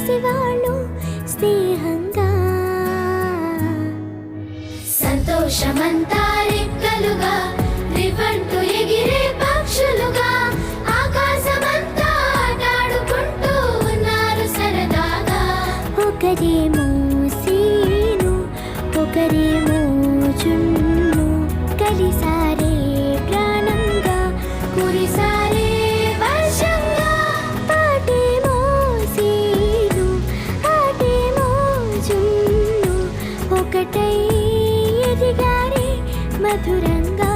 కలిసివాళ్ళు స్నేహంగా సంతోషమంతా రెక్కలుగా రివ్వంటూ ఎగిరే పక్షులుగా ఆకాశమంతా ఆటాడుకుంటూ ఉన్నారు సరదాగా. ఒకరేమో సీను ఒకరేమో చున్ను కలిసారే ప్రాణంగా కురిసారే వర్షంగా. పాటేమో సీను ఆటేమో చున్ను ఒకటై ఎదిగారే మధురంగా.